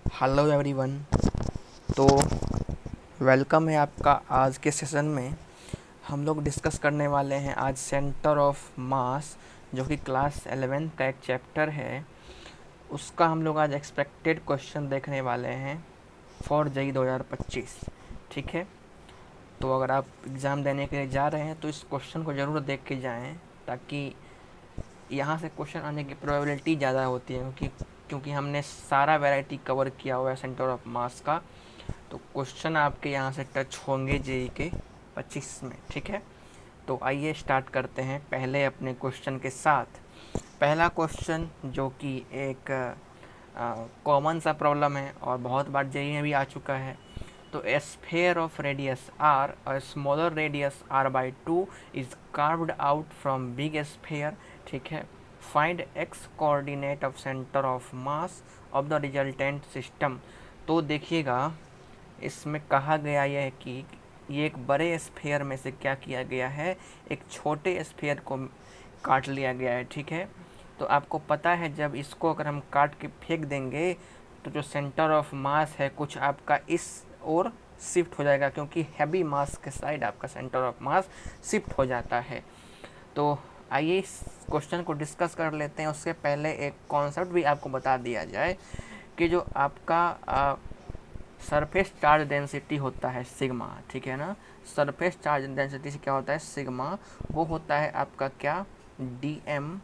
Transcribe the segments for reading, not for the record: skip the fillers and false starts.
Hello everyone. तो welcome है आपका आज के सेशन में। हम लोग डिस्कस करने वाले हैं आज सेंटर ऑफ मास, जो कि क्लास 11 का एक चैप्टर है। उसका हम लोग आज एक्सपेक्टेड क्वेश्चन देखने वाले हैं फॉर जेई 2025। ठीक है, तो अगर आप एग्ज़ाम देने के लिए जा रहे हैं तो इस क्वेश्चन को ज़रूर देख के जाएं, ताकि यहाँ से क्वेश्चन आने की प्रोबेबिलिटी ज़्यादा होती है, क्योंकि हमने सारा वैरायटी कवर किया हुआ है सेंटर ऑफ मास का। तो क्वेश्चन आपके यहाँ से टच होंगे जेई के 25 में। ठीक है, तो आइए स्टार्ट करते हैं पहले अपने क्वेश्चन के साथ। पहला क्वेश्चन जो कि एक कॉमन सा प्रॉब्लम है और बहुत बार जेई में भी आ चुका है। तो a sphere of radius R और smaller radius R by 2 is carved out from big sphere. ठीक है, find X coordinate of centre of mass of the resultant system. तो देखिएगा, इसमें कहा गया यह है कि ये एक बड़े स्फेयर में से क्या किया गया है, एक छोटे स्फेयर को काट लिया गया है। ठीक है, तो आपको पता है जब इसको अगर हम काट के फेंक देंगे तो जो सेंटर ऑफ मास है कुछ आपका इस ओर शिफ्ट हो जाएगा, क्योंकि हैवी मास के साइड आपका सेंटर ऑफ मास शिफ्ट हो जाता है। तो आइए इस क्वेश्चन को डिस्कस कर लेते हैं। उससे पहले एक कॉन्सेप्ट भी आपको बता दिया जाए कि जो आपका सरफेस चार्ज डेंसिटी होता है सिग्मा, ठीक है ना। सरफेस चार्ज डेंसिटी से क्या होता है, सिग्मा, वो होता है आपका क्या, D M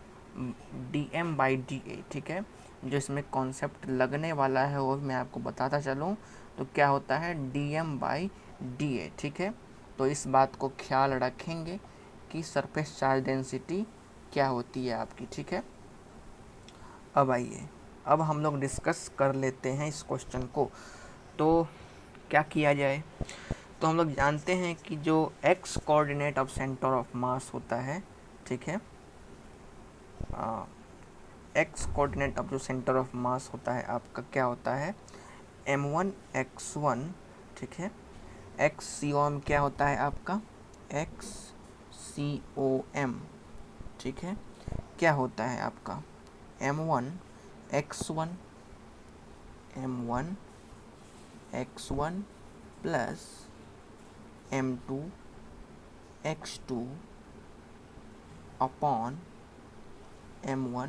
by D A. ठीक है, जो इसमें कॉन्सेप्ट लगने वाला है वो मैं आपको बताता चलूँ तो क्या होता है, dm/da। ठीक है, तो इस बात को ख्याल रखेंगे कि सरफेस चार्ज डेंसिटी क्या होती है आपकी। ठीक है, अब आइए, अब हम लोग डिस्कस कर लेते हैं इस क्वेश्चन को। तो क्या किया जाए, तो हम लोग जानते हैं कि जो x coordinate of centre of मास होता है, ठीक है, एक्स कोऑर्डिनेट ऑफ जो सेंटर ऑफ मास होता है आपका क्या होता है, m1 x1। ठीक है, एक्स सी ओ एम क्या होता है आपका, एक्स सी ओ एम। ठीक है, क्या होता है आपका m1 x1 m1 x1 plus m2 x2 upon m1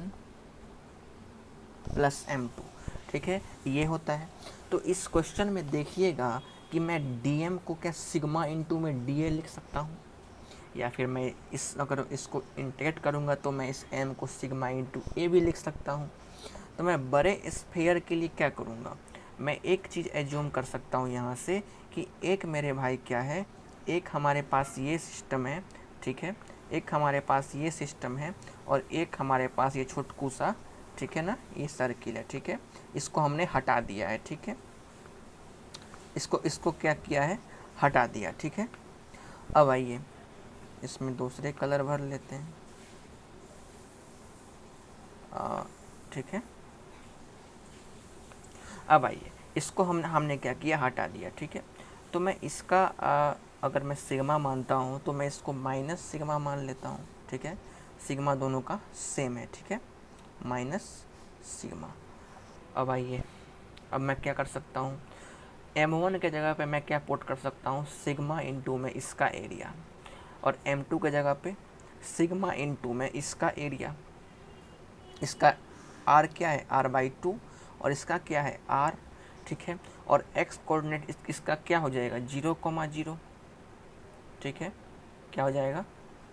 plus m2। ठीक है, ये होता है। तो इस क्वेश्चन में देखिएगा कि मैं dm को क्या सिग्मा इंटू में da लिख सकता हूँ, या फिर मैं अगर इसको इंटीग्रेट करूँगा तो मैं इस m को सिग्मा इंटू a भी लिख सकता हूँ। तो मैं बड़े स्फेयर के लिए क्या करूँगा, मैं एक चीज़ एज्यूम कर सकता हूँ यहाँ से कि एक मेरे भाई क्या है, एक हमारे पास ये सिस्टम है। ठीक है, एक हमारे पास ये सिस्टम है और एक हमारे पास ये छोटकू सा, ठीक है ना, ये सर्किल है। ठीक है, इसको हमने हटा दिया है। ठीक है, इसको इसको क्या किया है, हटा दिया। ठीक है, अब आइए इसमें दूसरे कलर भर लेते हैं। ठीक है, अब आइए, इसको हमने क्या किया, हटा दिया। ठीक है, तो मैं इसका अगर मैं सिग्मा मानता हूँ तो मैं इसको माइनस सिग्मा मान लेता हूँ। ठीक है, सिग्मा दोनों का सेम है। ठीक है, माइनस सिग्मा। अब आइए, अब मैं क्या कर सकता हूँ, m1 के जगह पे मैं क्या पुट कर सकता हूँ, सिग्मा इंटू में इसका एरिया, और m2 के जगह पे सिग्मा इंटू में इसका एरिया। इसका r क्या है, r/2, और इसका क्या है, r। ठीक है, और x कोऑर्डिनेट इसका क्या हो जाएगा, 0,0। ठीक है, क्या हो जाएगा,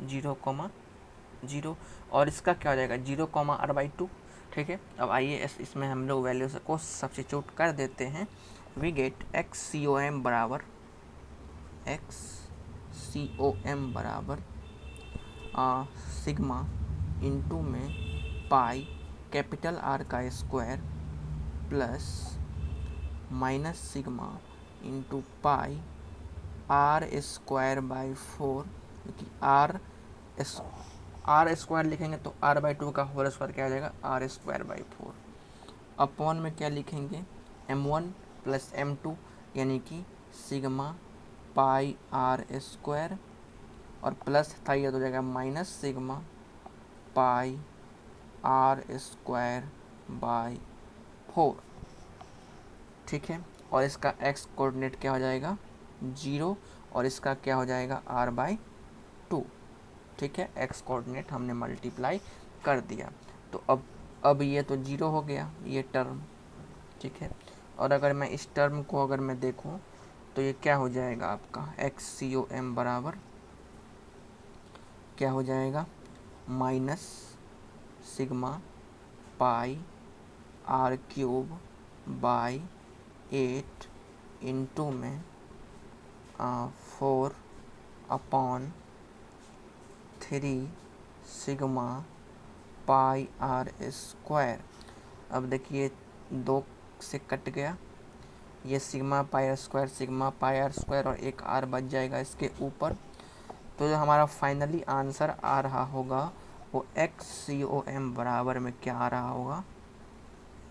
0,0, और इसका क्या हो जाएगा, 0,r/2। ठीक है, अब आइए इसमें हम लोग वैल्यू को सब्स्टिट्यूट कर देते हैं। We get X C O M बराबर सिग्मा इंटू में पाई कैपिटल आर का square plus minus sigma into pi R square by 4, क्योंकि आर स्क्वायर लिखेंगे तो r/2 का होल स्क्वायर क्या आ जाएगा, r²/4। अपॉन में क्या लिखेंगे, m1 प्लस m2, यानी कि सिग्मा पाई r², और प्लस था ये तो हो जाएगा माइनस सिग्मा पाई r²/4। ठीक है, और इसका एक्स कोऑर्डिनेट क्या हो जाएगा 0, और इसका क्या हो जाएगा r/2। ठीक है, एक्स कोऑर्डिनेट हमने मल्टीप्लाई कर दिया, तो अब ये तो 0 हो गया ये टर्म। ठीक है, और अगर मैं इस टर्म को अगर मैं देखूं तो ये क्या हो जाएगा आपका XCOM बराबर क्या हो जाएगा माइनस सिग्मा पाई r³ 8 में 4/3 सिग्मा पाई r²। अब देखिए 2 से कट गया, ये sigma pi r² sigma pi r² और एक r बच जाएगा इसके ऊपर। तो जो हमारा फाइनली आंसर आ रहा होगा वो XCOM बराबर में क्या आ रहा होगा,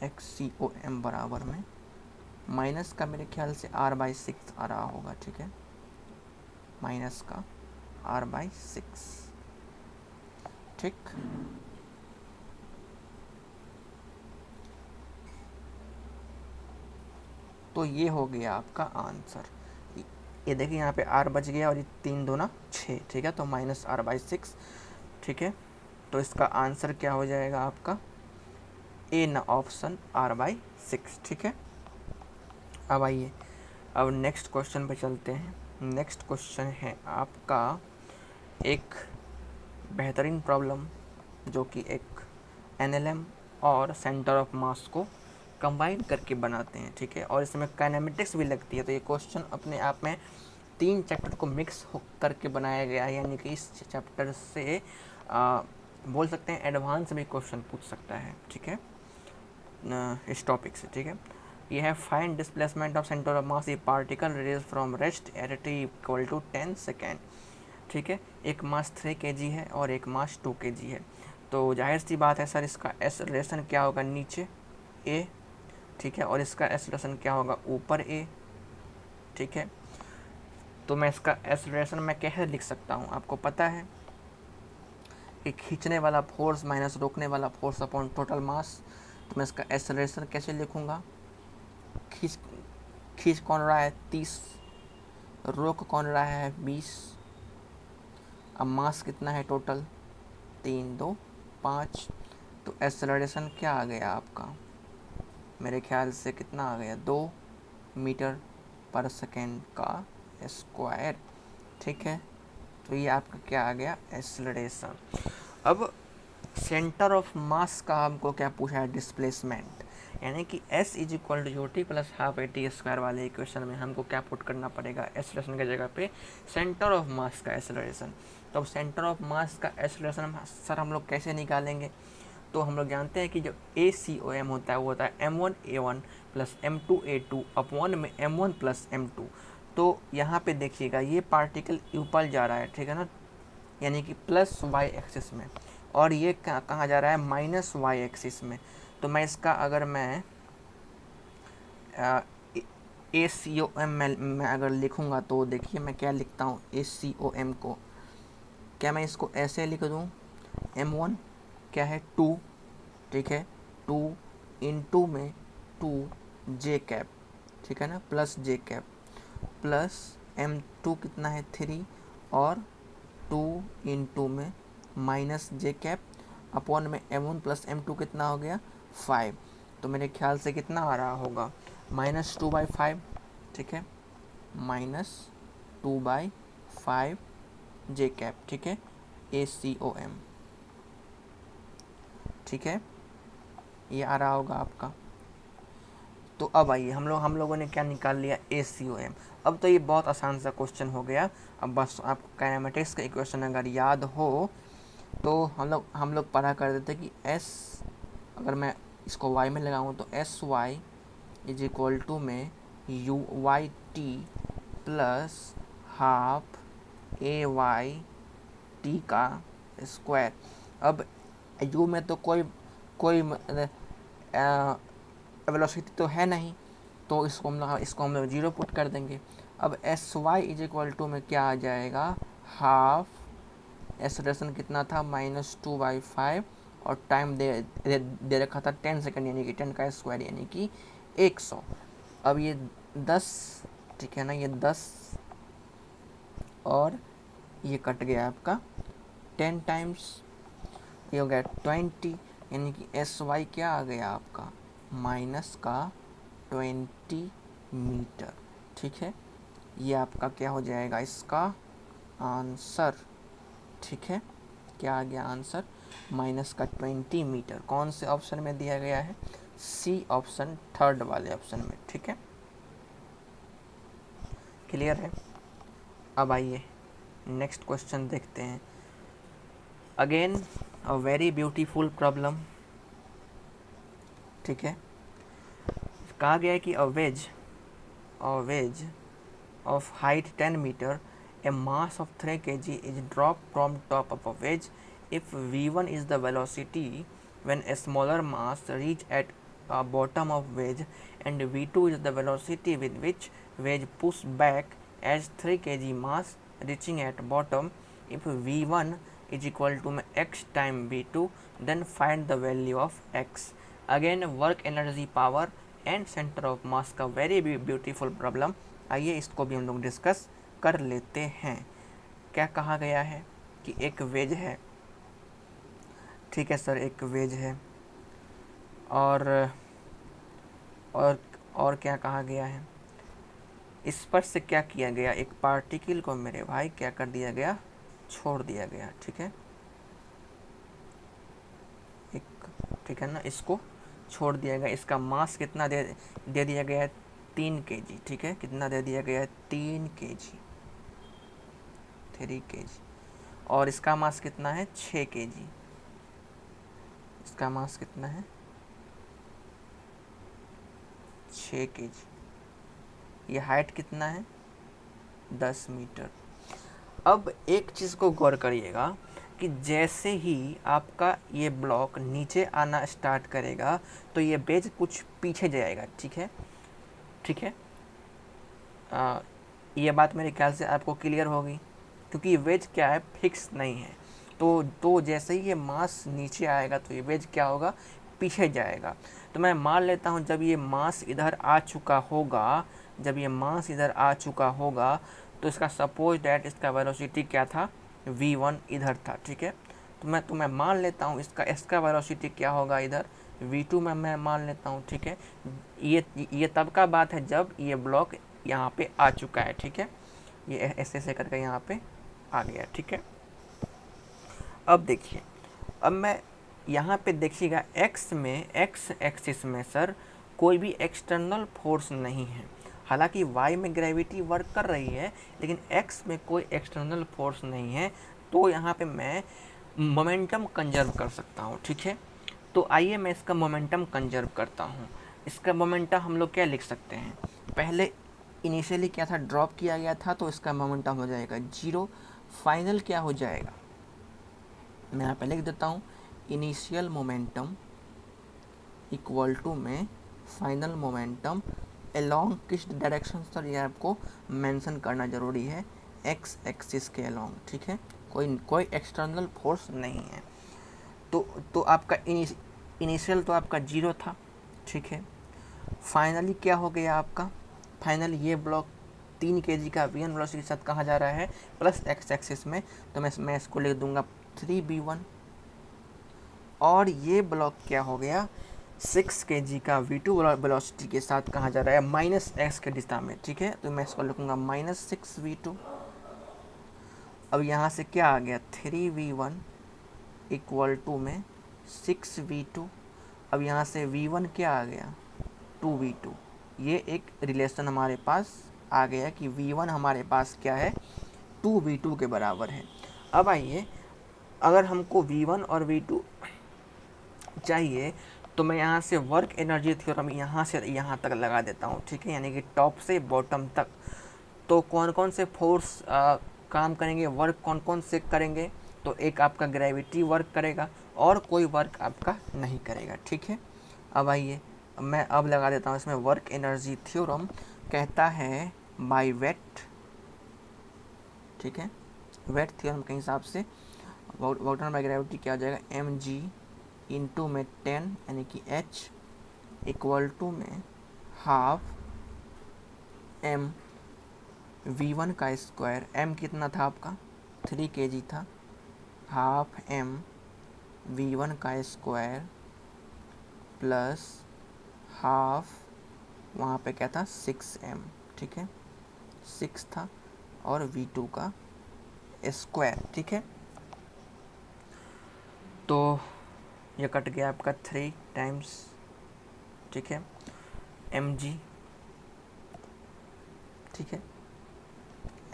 XCOM बराबर में माइनस का मेरे ख्याल से r/6 आ रहा होगा। ठीक है, माइनस का r/6। ठीक, तो ये हो गया आपका आंसर। ये देखिए यहाँ पे r बच गया और ये 3 दूना 6। ठीक है, तो माइनस r/6। ठीक है, तो इसका आंसर क्या हो जाएगा आपका ए ना ऑप्शन r/6। ठीक है, अब आइए अब नेक्स्ट क्वेश्चन पे चलते हैं। नेक्स्ट क्वेश्चन है आपका एक बेहतरीन प्रॉब्लम जो कि एक NLM और सेंटर ऑफ मास को कंबाइन करके बनाते हैं। ठीक है, और इसमें काइनेमेटिक्स भी लगती है। तो ये क्वेश्चन अपने आप में 3 चैप्टर को मिक्स हो करके बनाया गया है, यानी कि इस चैप्टर से बोल सकते हैं एडवांस भी क्वेश्चन पूछ सकता है। ठीक है, इस टॉपिक से। ठीक है, ये है find displacement of centre of mass a particle raise from rest at t equal to 10 second. ठीक है, एक मास 3 kg है और एक मास 2 kg है। तो जाहिर सी बात है सर, इसका एक्सेलरेशन क्या होगा नीचे a। ठीक है, और इसका एक्सेलरेशन क्या होगा ऊपर a। ठीक है, तो मैं इसका एक्सेलरेशन मैं कैसे लिख सकता हूँ, आपको पता है कि खींचने वाला फोर्स माइनस रोकने वाला फोर्स अपॉन टोटल मास। तो मैं इसका एक्सेलरेशन कैसे लिखूँगा, खींच कौन रहा है 30, रोक कौन रहा है 20, अब मास कितना है टोटल 3 2 5। तो एक्सेलरेशन क्या आ गया आपका, मेरे ख्याल से कितना आ गया 2 मीटर पर सेकेंड का स्क्वायर। ठीक है, तो ये आपका क्या आ गया एक्सेलरेशन। अब सेंटर ऑफ मास का हमको क्या पूछा है डिस्प्लेसमेंट, यानी कि S is equal to ut plus half AT² वाले इक्वेशन में हमको क्या पुट करना पड़ेगा एक्सेलरेशन की जगह पे सेंटर ऑफ मास का एक्सेलरेशन। तो अब सेंटर ऑफ मास का एक्सेलरेशन सर हम लोग कैसे निकालेंगे, तो हम लोग जानते हैं कि जो ACOM होता है वो होता है m1a1 प्लस m2a2 अपॉन में m1 प्लस m2। तो यहाँ पे देखिएगा ये पार्टिकल ऊपर जा रहा है, ठीक है ना, यानी कि प्लस y एक्सिस में, और ये कहाँ जा रहा है माइनस y एक्सिस में। तो मैं इसका अगर मैं ACOM में अगर लिखूँगा तो देखिए मैं क्या लिखता हूँ ACOM को, क्या मैं इसको ऐसे लिख दूँ m1 क्या है 2। ठीक है, 2 इंटू में 2 j²। ठीक है ना, प्लस j² प्लस m2 कितना है 3 और 2 इंटू में माइनस j² अपॉन में m1 प्लस m2 कितना हो गया 5। तो मेरे ख्याल से कितना आ रहा होगा -2/5। ठीक है, -2/5 j²। ठीक है, ACOM। ठीक है, ये आ रहा होगा आपका। तो अब आइए हम लोगों ने क्या निकाल लिया ACOM। अब तो ये बहुत आसान सा क्वेश्चन हो गया। अब बस आपको काइनेमेटिक्स का इक्वेशन अगर याद हो तो हम लोग पढ़ा करते थे कि S अगर मैं इसको y में लगाऊँ तो SY इज इक्वल टू में UYT प्लस हाफ AYT का स्क्वायर। अब U में तो कोई वेलोसिटी तो है नहीं, तो इसको हम लोग 0 पुट कर देंगे। अब SY इज इक्वल टू में क्या आ जाएगा हाफ, एक्सेलरेशन कितना था -2/5 और टाइम दे रखा था 10 सेकंड, यानी कि 10 का स्क्वायर यानी कि 100। अब ये 10, ठीक है ना, ये 10 और ये कट गया आपका 10 टाइम्स, ये हो गया 20, यानी कि एस वाई क्या आ गया आपका माइनस का 20 मीटर। ठीक है, ये आपका क्या हो जाएगा इसका आंसर। ठीक है, क्या आ गया आंसर माइनस का 20 मीटर। कौन से ऑप्शन में दिया गया है, सी ऑप्शन, थर्ड वाले ऑप्शन में। ठीक है, क्लियर है। अब आइए नेक्स्ट क्वेश्चन देखते हैं। Again a very beautiful problem. ठीक है, कहा गया है कि अ veg of height 10 meter, a mass of 3 kg is dropped from top of a wedge. If v1 is the velocity when a smaller mass reach at a bottom of wedge and v2 is the velocity with which wedge push back as 3 kg mass reaching at bottom, if v1 is equal to x time v2, then find the value of x. Again work energy power and centre of मास का very beautiful problem. आइए इसको भी हम लोग discuss कर लेते हैं। क्या कहा गया है कि एक वेज है, ठीक है सर, एक वेज है और और क्या कहा गया है, इस पर से क्या किया गया, एक पार्टिकल को मेरे भाई क्या कर दिया गया, छोड़ दिया गया। ठीक है, एक, ठीक है ना, इसको छोड़ दिया गया। इसका मास कितना दे दिया गया है, 3 kg। ठीक है, कितना दे दिया गया है, 3 kg, 3 kg। और इसका मास कितना है, 6 kg। इसका मास कितना है, 6 kg। ये हाइट कितना है, 10 मीटर। अब एक चीज़ को गौर करिएगा कि जैसे ही आपका ये ब्लॉक नीचे आना स्टार्ट करेगा तो ये बेज कुछ पीछे जाएगा। ठीक है, ठीक है, ये बात मेरे ख्याल से आपको क्लियर होगी, क्योंकि ये वेज क्या है, फिक्स नहीं है। तो जैसे ही ये मास नीचे आएगा तो ये वेज क्या होगा, पीछे जाएगा। तो मैं मान लेता हूँ जब ये मास इधर आ चुका होगा, जब ये मास इधर आ चुका होगा तो इसका सपोज डैट इसका वेलोसिटी क्या था, v1 इधर था। ठीक है, तो मैं मान लेता हूँ इसका वेलोसिटी क्या होगा इधर, v2 में मैं मान लेता हूँ। ठीक है, ये तब का बात है जब ये ब्लॉक यहाँ पे आ चुका है। ठीक है, ये ऐसे ऐसे करके यहाँ पे आ गया। ठीक है, अब देखिए, अब मैं यहाँ पे देखिएगा x में, x एक्सिस में सर कोई भी एक्सटर्नल फोर्स नहीं है। हालांकि y में ग्रेविटी वर्क कर रही है लेकिन x में कोई एक्सटर्नल फोर्स नहीं है, तो यहाँ पे मैं मोमेंटम कंजर्व कर सकता हूँ। ठीक है, तो आइए मैं इसका मोमेंटम कंजर्व करता हूँ। इसका मोमेंटम हम लोग क्या लिख सकते हैं, पहले इनिशियली क्या था, ड्रॉप किया गया था, तो इसका मोमेंटम हो जाएगा 0। फाइनल क्या हो जाएगा, मैं यहाँ पे लिख देता हूँ, इनिशियल मोमेंटम इक्वल टू में फाइनल मोमेंटम अलोंग किस डायरेक्शन सर, ये आपको मेंशन करना ज़रूरी है, एक्स एक्सिस के अलोंग। ठीक है, कोई एक्सटर्नल फोर्स नहीं है। तो आपका इनिशियल तो आपका 0 था। ठीक है, फाइनली क्या हो गया आपका, फाइनल ये ब्लॉक 3 kg का v1 वेलोसिटी के साथ कहाँ जा रहा है, प्लस एक्स एक्सिस में, तो मैं इसको लिख दूंगा 3v1। और ये ब्लॉक क्या हो गया, 6 kg का v2 वेलोसिटी के साथ कहाँ जा रहा है, माइनस एक्स के दिशा में। ठीक है, तो मैं इसको लिखूंगा -6v2। अब यहाँ से क्या आ गया, 3v1 इक्वल टू में 6v2। अब यहाँ से v1 क्या आ गया, 2v2। ये एक रिलेशन हमारे पास आ गया कि v1 हमारे पास क्या है, 2v2 के बराबर है। अब आइए, अगर हमको v1 और v2 चाहिए तो मैं यहाँ से वर्क एनर्जी थ्योरम यहाँ से यहाँ तक लगा देता हूँ। ठीक है, यानी कि टॉप से बॉटम तक। तो कौन कौन से फोर्स काम करेंगे, वर्क कौन कौन से करेंगे, तो एक आपका ग्रेविटी वर्क करेगा और कोई वर्क आपका नहीं करेगा। ठीक है, अब आइए मैं अब लगा देता हूँ इसमें वर्क एनर्जी थ्योरम। कहता है बाय वेट, ठीक है, वेट थ्योरम के हिसाब से वर्क डन बाय ग्रेविटी क्या हो जाएगा, mg इंटू में 10 यानी कि h इक्वल टू में हाफ एम v1 का स्क्वायर, m कितना था आपका 3 kg था, हाफ m v1 का स्क्वायर प्लस हाफ वहाँ पे क्या था 6m, ठीक है 6 था, और v2 का स्क्वायर, ठीक है। तो ये कट गया आपका 3 टाइम्स, ठीक है mg, ठीक है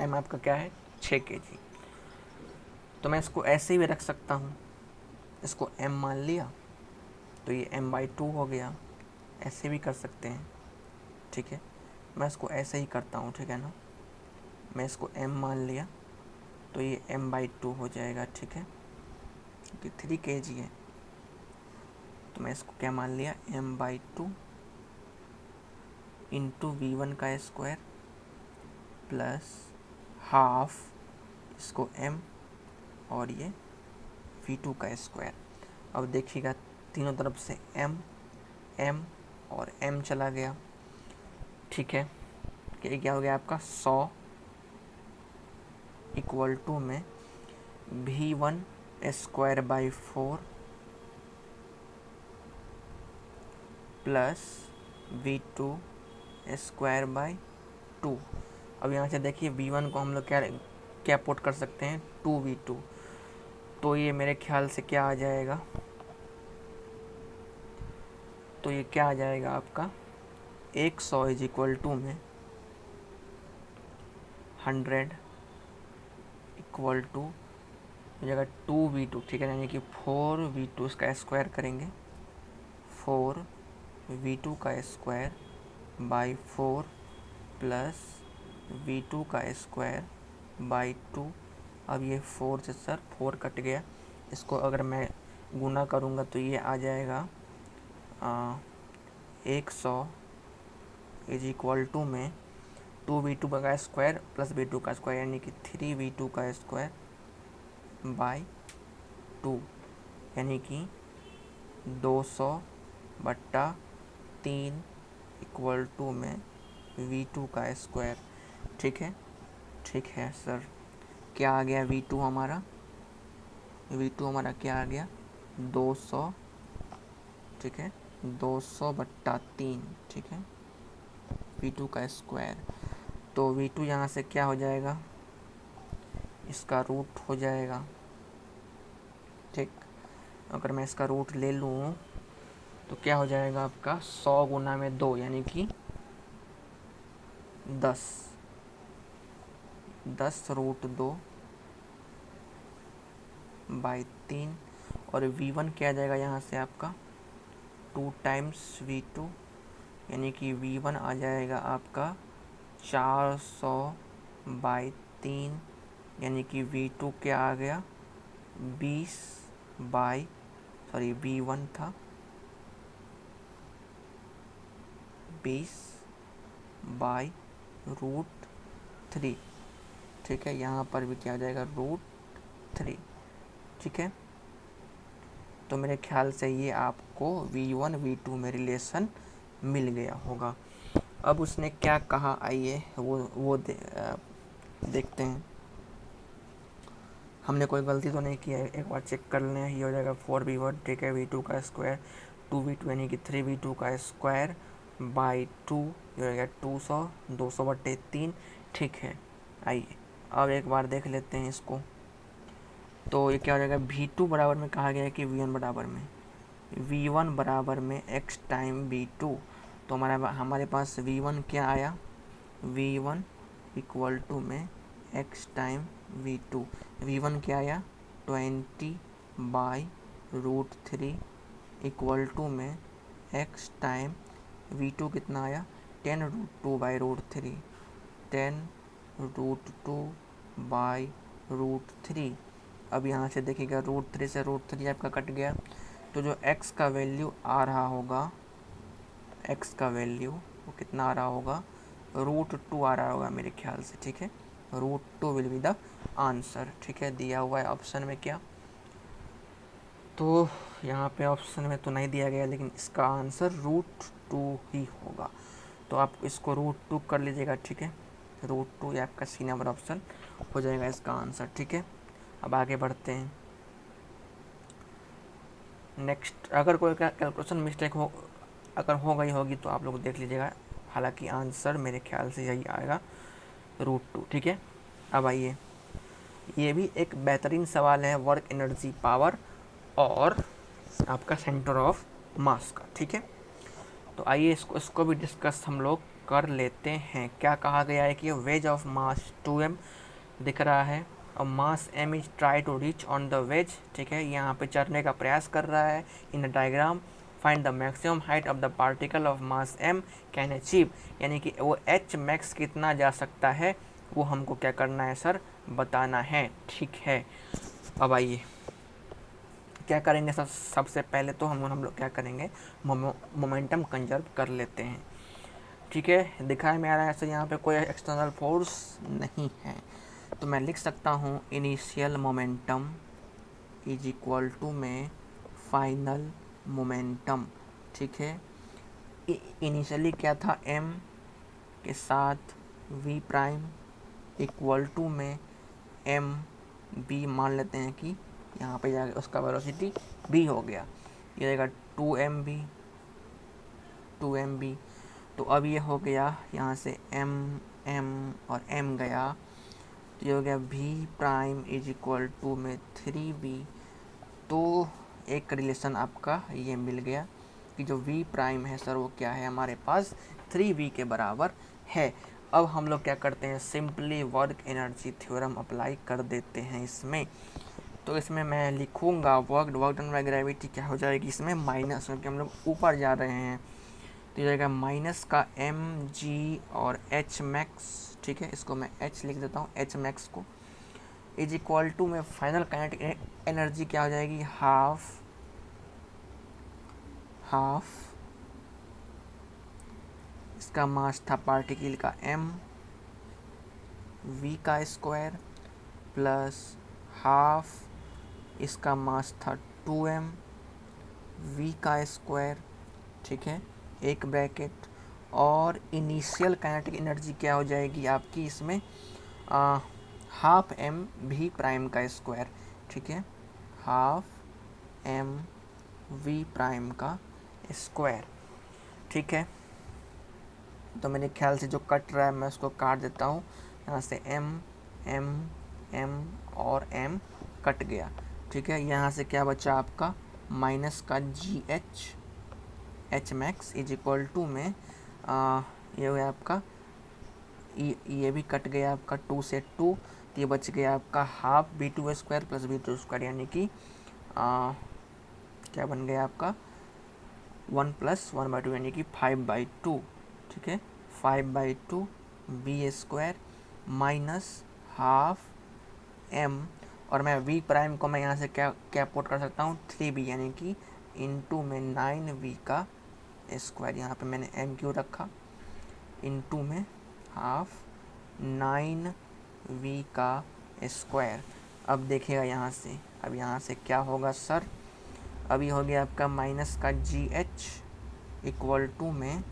m आपका क्या है 6 kg। तो मैं इसको ऐसे भी रख सकता हूँ, इसको m मान लिया तो ये m/2 हो गया, ऐसे भी कर सकते हैं, ठीक है मैं इसको ऐसे ही करता हूँ, ठीक है ना, मैं इसको m मान लिया तो ये m/2 हो जाएगा, ठीक है क्योंकि 3 kg है, तो मैं इसको क्या मान लिया m/2 इंटू v1 का स्क्वायर प्लस हाफ इसको m और ये v2 का स्क्वायर। अब देखिएगा तीनों तरफ से m और m चला गया, ठीक है ये क्या हो गया आपका 100 इक्वल टू में v1 square by 4 plus v2 square by 2। अब यहाँ से देखिए v1 को हम लोग क्या क्या पुट कर सकते हैं 2v2, तो ये मेरे ख्याल से क्या आ जाएगा, तो ये क्या आ जाएगा आपका 100 इज इक्वल टू में 100 इक्वल टू हो जाएगा 2v2, ठीक है यानी कि 4v2 इसका स्क्वायर करेंगे, 4v2 का स्क्वायर बाई 4 प्लस v2 का स्क्वायर बाई 2। अब ये 4 से सर 4 कट गया, इसको अगर मैं गुना करूँगा तो ये आ जाएगा 100 इज इक्वल टू में 2v2 का स्क्वायर प्लस v2 का स्क्वायर यानी कि 3v2 का स्क्वायर बाई 2 यानी कि 200/3 इक्वल टू में v2 का स्क्वायर, ठीक है सर क्या आ गया v2 हमारा क्या आ गया 200, ठीक है 200/3, ठीक है v2 का स्क्वायर। तो v2 यहाँ से क्या हो जाएगा, इसका रूट हो जाएगा, ठीक अगर मैं इसका रूट ले लूँ तो क्या हो जाएगा आपका 100 गुना में 2 यानी कि 10√2 बाई 3, और v1 क्या आ जाएगा यहाँ से आपका 2 टाइम्स v2 यानी कि v1 आ जाएगा आपका 400/3 यानी कि v2 क्या आ गया 20 v1 था 20/√3, ठीक है यहाँ पर भी क्या आ जाएगा √3, ठीक है। तो मेरे ख्याल से ये आपको v1 v2 में रिलेशन मिल गया होगा। अब उसने क्या कहा आइए वो देखते हैं, हमने कोई गलती तो नहीं की है, एक बार चेक कर लें, ये हो जाएगा 4v1, ठीक है v2 का स्क्वायर 2v2 यानी कि 3v2 का स्क्वायर बाई 2, ये हो गया 200/3, ठीक है। आइए अब एक बार देख लेते हैं इसको, तो ये क्या हो जाएगा v2 बराबर में कहा गया है कि v1 बराबर में x टाइम v2, तो हमारे पास v1 क्या आया v1 इक्वल टू में x टाइम v2, v1 क्या आया 20/√3 इक्वल टू में x टाइम v2 कितना आया 10√2/√3, 10√2/√3। अब यहाँ से देखिएगा √3 से √3 आपका कट गया, तो जो x का वैल्यू आ रहा होगा, x का वैल्यू वो कितना आ रहा होगा √2 आ रहा होगा मेरे ख्याल से, ठीक है √2 विल बी द आंसर, ठीक है दिया हुआ है ऑप्शन में क्या, तो यहाँ पे ऑप्शन में तो नहीं दिया गया लेकिन इसका आंसर √2 ही होगा। तो आप इसको √2 कर लीजिएगा, ठीक है। √2 या आपका सी नंबर ऑप्शन हो जाएगा इसका आंसर, ठीक है। अब आगे बढ़ते हैं। नेक्स्ट, अगर कोई कैलकुलेशन मिस्टेक अगर हो गई होगी तो आप लोग देख लीजिएगा, हालांकि आंसर मेरे ख्याल से यही आएगा, √2, ठीक है। अब आइए, ये भी एक बेहतरीन सवाल है वर्क एनर्जी पावर और आपका सेंटर ऑफ मास का, ठीक है। तो आइए इसको भी डिस्कस हम लोग कर लेते हैं। क्या कहा गया है कि वेज ऑफ मास 2m दिख रहा है और mass m is try to reach on the wedge, ठीक है। यहाँ पे चढ़ने का प्रयास कर रहा है in the diagram. Find the maximum height of the particle of mass m can achieve, यानी कि वो h मैक्स कितना जा सकता है वो हमको क्या करना है सर, बताना है, ठीक है। अब आइए क्या करेंगे सर, सबसे पहले तो हम लोग क्या करेंगे, मोमेंटम कंजर्व कर लेते हैं, ठीक है। दिखाई में आ रहा है सर यहाँ पे कोई एक्सटर्नल फोर्स नहीं है, तो मैं लिख सकता हूँ initial momentum is equal to में फाइनल मोमेंटम, ठीक है। इनिशियली क्या था, m के साथ v प्राइम इक्वल टू में m b मान लेते हैं कि यहाँ पे जाके उसका वेलोसिटी b हो गया, ये रहेगा 2mb। तो अब ये हो गया यहाँ से m और m गया, तो ये हो गया v prime is equal to में 3v। तो एक रिलेशन आपका ये मिल गया कि जो v प्राइम है सर वो क्या है, हमारे पास 3v के बराबर है। अब हम लोग क्या करते हैं, simply work energy theorem apply कर देते हैं इसमें। तो इसमें मैं लिखूंगा वर्क डन बाय ग्रेविटी क्या हो जाएगी इसमें माइनस, क्योंकि हम लोग ऊपर जा रहे हैं, तो ये जाएगा माइनस का mg और h मैक्स, ठीक है। इसको मैं h लिख देता हूँ, h मैक्स को इज इक्वल टू में फाइनल काइनेटिक एनर्जी क्या हो जाएगी, हाफ इसका मास था पार्टिकल का m v का स्क्वायर प्लस हाफ इसका मास था 2m v का स्क्वायर, ठीक है, एक ब्रैकेट। और इनिशियल काइनेटिक एनर्जी क्या हो जाएगी आपकी इसमें, हाफ m v प्राइम का स्क्वायर, ठीक है, हाफ m v प्राइम का स्क्वायर, ठीक है। तो मेरे ख्याल से जो कट रहा है मैं उसको काट देता हूँ, यहाँ से m और m कट गया, ठीक है। यहाँ से क्या बचा आपका, माइनस का h max is equal to में ये हो गया आपका, ये भी कट गया आपका 2 से 2, तो ये बच गया आपका half v2 square plus v2 square, यानी कि क्या बन गया आपका 1 + 1/2 यानी कि 5/2, ठीक है। 5/2 v square minus half m, और मैं v प्राइम को मैं यहाँ से क्या पुट कर सकता हूँ, 3v, यानी कि इनटू में 9v का स्क्वायर, यहाँ पे मैंने m क्यों रखा, इनटू में हाफ 9v का स्क्वायर। अब देखिएगा यहाँ से, अब यहाँ से क्या होगा सर, अभी हो गया आपका माइनस का gh इक्वल टू में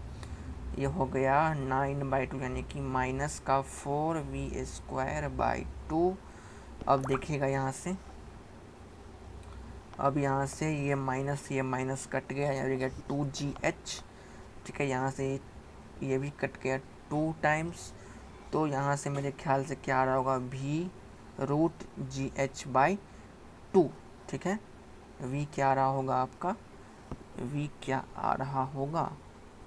ये हो गया 9/2 यानी कि माइनस का 4v स्क्वायर बाई 2। अब देखिएगा यहाँ से, अब यहाँ से ये माइनस कट गया, यहाँ गया 2gh, ठीक है। यहाँ से ये भी कट गया 2 टाइम्स, तो यहाँ से मेरे ख्याल से क्या आ रहा होगा, v√gh/2, ठीक है। v क्या आ रहा होगा आपका, v क्या आ रहा होगा,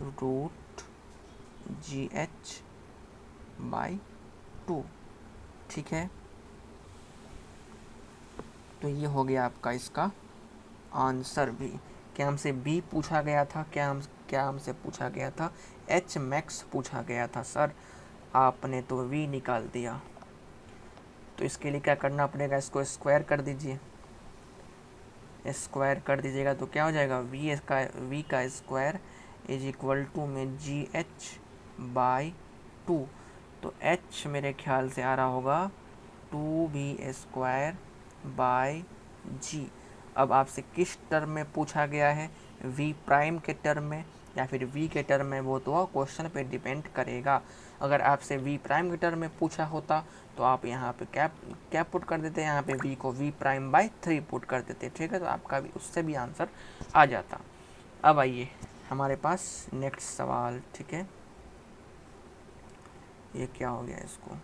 √gh/2, ठीक है। तो ये हो गया आपका इसका आंसर भी। क्या हमसे b पूछा गया था, क्या हमसे पूछा गया था, h मैक्स पूछा गया था सर, आपने तो v निकाल दिया। तो इसके लिए क्या करना पड़ेगा, इसको स्क्वायर कर दीजिए, स्क्वायर कर दीजिएगा तो क्या हो जाएगा, v का स्क्वायर इज इक्वल टू में gh/2, तो h मेरे ख्याल से आ रहा होगा 2v²/g। अब आपसे किस टर्म में पूछा गया है, v प्राइम के टर्म में, या फिर v के टर्म में, वो तो क्वेश्चन पे डिपेंड करेगा। अगर आपसे v प्राइम के टर्म में पूछा होता तो आप यहाँ पे क्या पुट कर देते, यहाँ पे v को v प्राइम बाई 3 पुट कर देते, ठीक है। तो आपका भी उससे भी आंसर आ जाता। अब आइए हमारे पास नेक्स्ट सवाल, ठीक है। ये क्या हो गया इसको,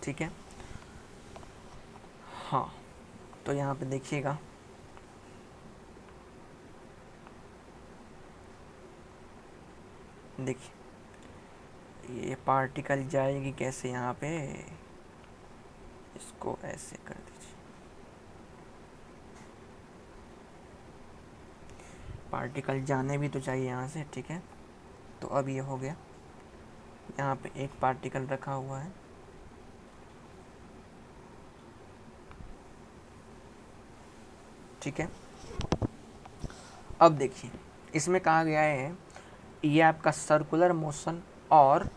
ठीक है। हाँ, तो यहाँ पे देखिएगा, देखिए ये पार्टिकल जाएगी कैसे, यहाँ पे इसको ऐसे कर दीजिए, पार्टिकल जाने भी तो चाहिए यहाँ से, ठीक है। तो अब ये हो गया, यहाँ पे एक पार्टिकल रखा हुआ है, ठीक है। अब देखिए इसमें कहा गया है, ये आपका सर्कुलर मोशन और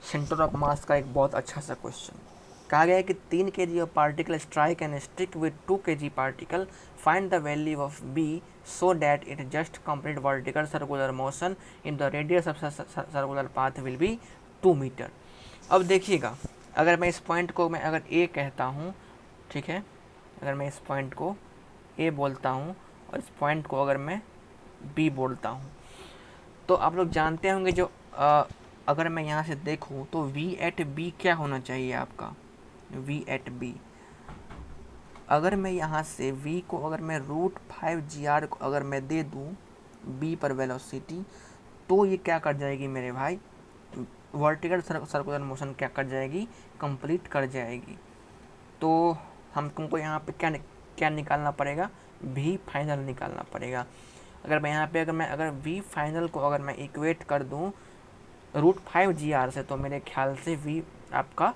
सेंटर ऑफ मास का एक बहुत अच्छा सा क्वेश्चन। कहा गया है कि 3 kg of particle strike and stick with 2 kg particle, find the value of B so that it just complete vertical circular motion in the radius of circular path will be 2 metre. अब देखिएगा, अगर मैं इस point को मैं अगर ए कहता हूँ, ठीक है, अगर मैं इस पॉइंट को ए बोलता हूँ और इस पॉइंट को अगर मैं बी बोलता हूँ, तो आप लोग जानते होंगे जो अगर मैं यहाँ से देखूँ तो v एट बी क्या होना चाहिए आपका, v एट बी। अगर मैं यहाँ से v को अगर मैं √5 को अगर मैं दे दूँ b पर वेलोसिटी, तो ये क्या कर जाएगी मेरे भाई, वर्टिकल सर्कुलर मोशन क्या कर जाएगी, कंप्लीट कर जाएगी। तो हमको यहाँ पे क्या निकालना पड़ेगा, v फाइनल निकालना पड़ेगा। अगर मैं यहाँ पे अगर v फाइनल को अगर मैं इक्वेट कर दूँ √5 से, तो मेरे ख्याल से v आपका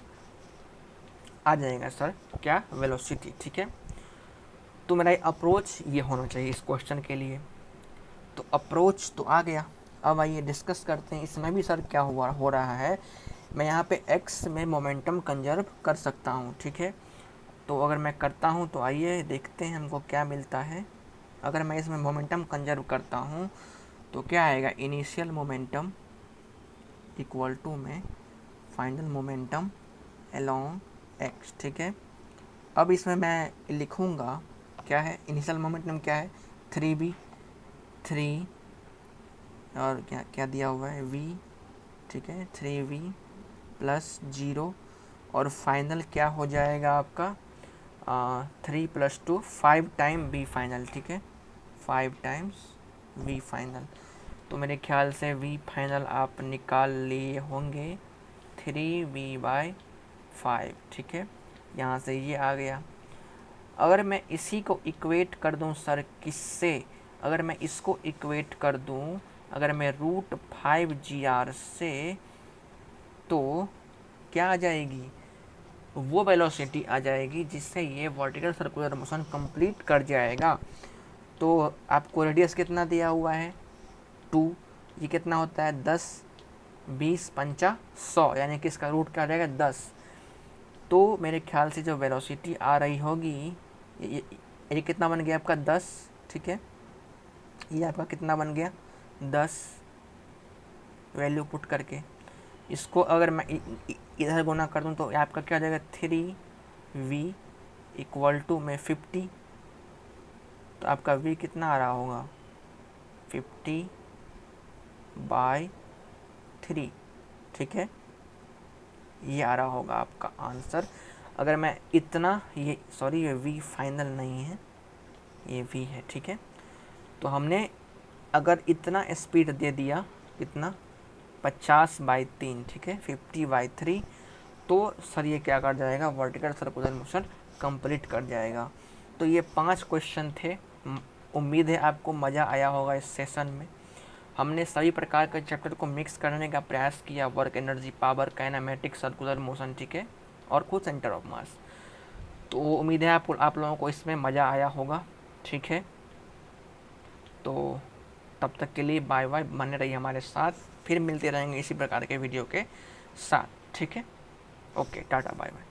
आ जाएगा सर क्या, वेलोसिटी, ठीक है। तो मेरा अप्रोच ये होना चाहिए इस क्वेश्चन के लिए। तो अप्रोच तो आ गया। अब आइए डिस्कस करते हैं इसमें भी सर क्या हो रहा है। मैं यहाँ पे x में मोमेंटम कंजर्व कर सकता हूँ, ठीक है। तो अगर मैं करता हूँ तो आइए देखते हैं हमको क्या मिलता है। अगर मैं इसमें मोमेंटम कंजर्व करता हूँ तो क्या आएगा, इनिशियल मोमेंटम इक्वल टू में फाइनल मोमेंटम अलोंग x, ठीक है। अब इसमें मैं लिखूँगा क्या है, इनिशियल मोमेंटम क्या है 3b, 3 और क्या क्या दिया हुआ है v, ठीक है, 3v प्लस 0 और फाइनल क्या हो जाएगा आपका 3 + 2 5 टाइम v फाइनल, ठीक है, 5 टाइम्स v फाइनल। तो मेरे ख्याल से v फाइनल आप निकाल लिए होंगे 3v/5, ठीक है। यहाँ से ये आ गया। अगर मैं इसी को इक्वेट कर दूँ सर किससे, अगर मैं इसको इक्वेट कर दूँ अगर मैं √5 से, तो क्या आ जाएगी, वो वेलोसिटी आ जाएगी जिससे ये वर्टिकल सर्कुलर मोशन कंप्लीट कर जाएगा। तो आपको रेडियस कितना दिया हुआ है 2, ये कितना होता है 10, 20 पंचा 100, यानी कि इसका रूट क्या आ जाएगा 10। तो मेरे ख्याल से जो वेलोसिटी आ रही होगी ये कितना बन गया आपका 10, ठीक है। ये आपका कितना बन गया 10, वैल्यू पुट करके इसको अगर मैं इधर गुना कर दूँ तो आपका क्या आ जाएगा 3v इक्वल टू में 50। तो आपका v कितना आ रहा होगा 50/3, ठीक है। ये आ रहा होगा आपका आंसर। अगर मैं इतना ये v फाइनल नहीं है, ये v है, ठीक है। तो हमने अगर इतना स्पीड दे दिया, कितना 50/3, ठीक है, 50/3, तो सर ये क्या कर जाएगा, वर्टिकल सर्कुलर मोशन कंप्लीट कर जाएगा। तो ये 5 क्वेश्चन थे। उम्मीद है आपको मज़ा आया होगा इस सेशन में। हमने सभी प्रकार के चैप्टर को मिक्स करने का प्रयास किया, work, energy, power, kinematics, circular motion, ठीक है, और खुद सेंटर ऑफ मास। तो उम्मीद है आप लोगों को इसमें मज़ा आया होगा, ठीक है। तो तब तक के लिए बाय बाय, बने रहिए हमारे साथ, फिर मिलते रहेंगे इसी प्रकार के वीडियो के साथ, ठीक है। Okay, tata, bye bye.